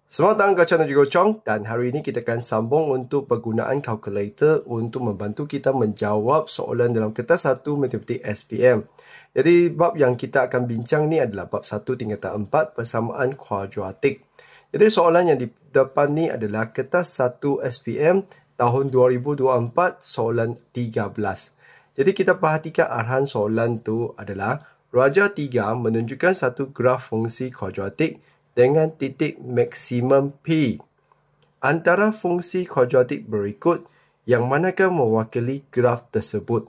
Selamat datang ke channel Jigo Chong, dan hari ini kita akan sambung untuk penggunaan kalkulator untuk membantu kita menjawab soalan dalam kertas 1 matematik SPM. Jadi bab yang kita akan bincang ni adalah bab 1 tingkatan 4 persamaan kuadratik. Jadi soalan yang di depan ni adalah kertas 1 SPM tahun 2024 soalan 13. Jadi kita perhatikan arahan soalan tu adalah Raja 3 menunjukkan satu graf fungsi kuadratik dengan titik maksimum P. Antara fungsi kuadratik berikut, yang manakah mewakili graf tersebut?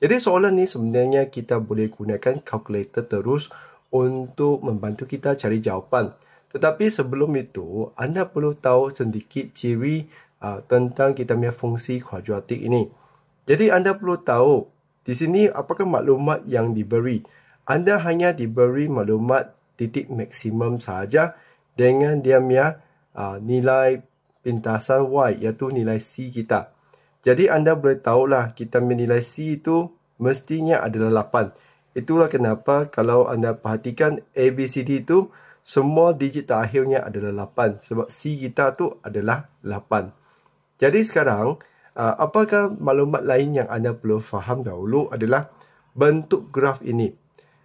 Jadi soalan ni sebenarnya kita boleh gunakan kalkulator terus untuk membantu kita cari jawapan. Tetapi sebelum itu, anda perlu tahu sedikit ciri tentang kita punya fungsi kuadratik ini. Jadi anda perlu tahu di sini apakah maklumat yang diberi. Anda hanya diberi maklumat titik maksimum sahaja dengan dia punya nilai pintasan Y, iaitu nilai C kita. Jadi anda boleh tahulah kita punya nilai C itu mestinya adalah 8. Itulah kenapa kalau anda perhatikan ABCD itu semua digit terakhirnya adalah 8. Sebab C kita tu adalah 8. Jadi sekarang, apakah maklumat lain yang anda perlu faham dahulu adalah bentuk graf ini.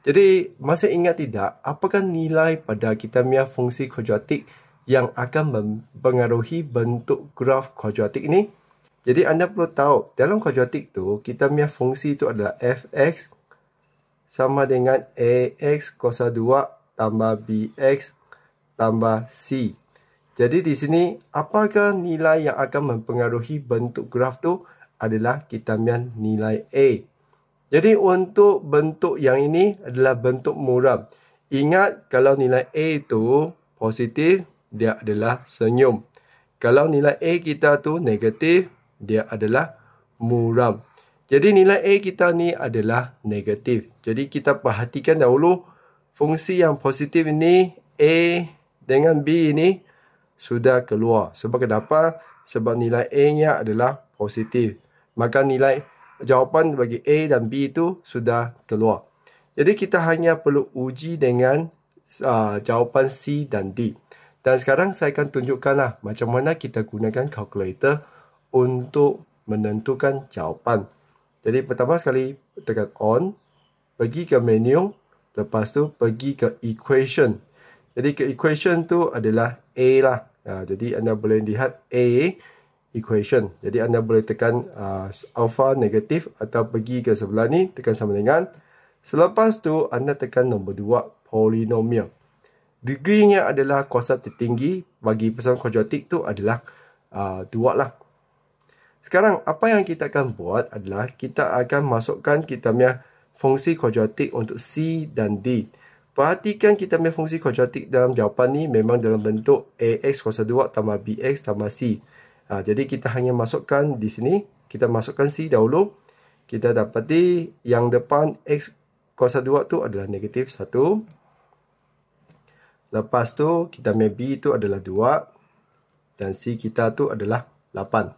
Jadi, masih ingat tidak, apakah nilai pada kita punya fungsi kuadratik yang akan mempengaruhi bentuk graf kuadratik ini? Jadi, anda perlu tahu, dalam kuadratik tu, kita punya fungsi itu adalah fx sama dengan ax kuasa 2 tambah bx tambah c. Jadi, di sini, apakah nilai yang akan mempengaruhi bentuk graf tu adalah kita punya nilai A. Jadi untuk bentuk yang ini adalah bentuk muram. Ingat kalau nilai A itu positif, dia adalah senyum. Kalau nilai A kita tu negatif, dia adalah muram. Jadi nilai A kita ni adalah negatif. Jadi kita perhatikan dahulu fungsi yang positif ini, A dengan B ini sudah keluar. Sebab kenapa? Sebab nilai A-nya adalah positif. Maka nilai jawapan bagi A dan B itu sudah keluar. Jadi kita hanya perlu uji dengan jawapan C dan D. Dan sekarang saya akan tunjukkanlah macam mana kita gunakan kalkulator untuk menentukan jawapan. Jadi pertama sekali tekan on, pergi ke menu, lepas tu pergi ke equation. Jadi ke equation tu adalah A lah. Jadi anda boleh lihat A equation. Jadi anda boleh tekan alpha negatif atau pergi ke sebelah ni, tekan sama dengan. Selepas tu anda tekan nombor 2, polinomial. Degree-nya adalah kuasa tertinggi bagi persamaan kuadratik tu adalah 2 lah. Sekarang apa yang kita akan buat adalah kita akan masukkan kita punya fungsi kuadratik untuk C dan D. Perhatikan kita punya fungsi kuadratik dalam jawapan ni memang dalam bentuk AX kuasa 2 tambah BX tambah C. Jadi kita hanya masukkan di sini, kita masukkan C dahulu. Kita dapati yang depan X kuasa 2 tu adalah negatif 1. Lepas tu kita punya B itu adalah 2. Dan C kita tu adalah 8.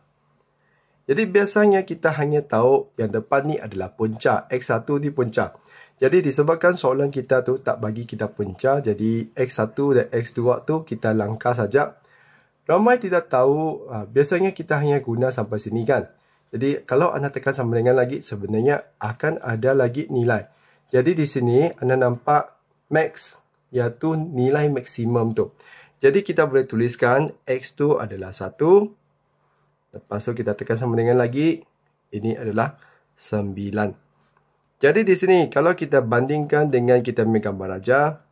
Jadi biasanya kita hanya tahu yang depan ni adalah punca. X1 ni punca. Jadi disebabkan soalan kita tu tak bagi kita punca, jadi X1 dan X2 tu kita langkah saja. Ramai tidak tahu, biasanya kita hanya guna sampai sini kan. Jadi kalau anda tekan sama dengan lagi, sebenarnya akan ada lagi nilai. Jadi di sini anda nampak max, iaitu nilai maksimum tu. Jadi kita boleh tuliskan X tu adalah 1. Lepas tu kita tekan sama dengan lagi, ini adalah 9. Jadi di sini kalau kita bandingkan dengan kita punya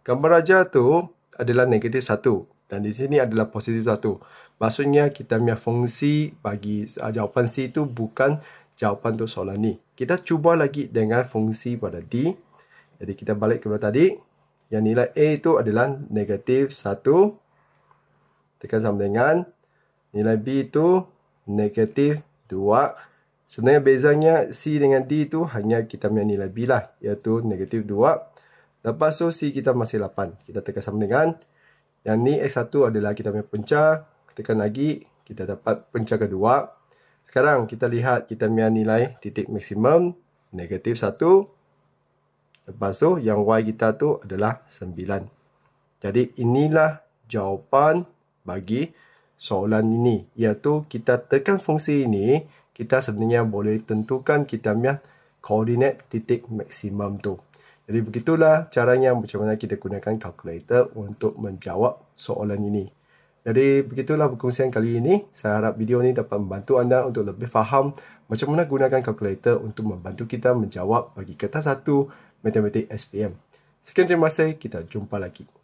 gambar raja tu adalah negatif 1. Dan di sini adalah positif 1. Maksudnya kita punya fungsi bagi jawapan C itu bukan jawapan untuk soalan ni. Kita cuba lagi dengan fungsi pada D. Jadi kita balik ke tadi. Yang nilai A itu adalah negatif 1. Tekan sama dengan. Nilai B itu negatif 2. Sebenarnya bezanya C dengan D itu hanya kita punya nilai B lah. Iaitu negatif 2. Lepas tu C kita masih 8. Kita tekan sama dengan. Yang ni X1 adalah kita punya punca. Tekan lagi, kita dapat punca kedua. Sekarang kita lihat kita punya nilai titik maksimum. Negatif 1. Lepas tu yang Y kita tu adalah 9. Jadi inilah jawapan bagi soalan ini, iaitu kita tekan fungsi ini, kita sebenarnya boleh tentukan kita punya koordinat titik maksimum tu. Jadi begitulah caranya macam mana kita gunakan kalkulator untuk menjawab soalan ini. Jadi begitulah perkongsian kali ini. Saya harap video ini dapat membantu anda untuk lebih faham macam mana gunakan kalkulator untuk membantu kita menjawab bagi kertas 1 Matematik SPM. Sekian, terima kasih. Kita jumpa lagi.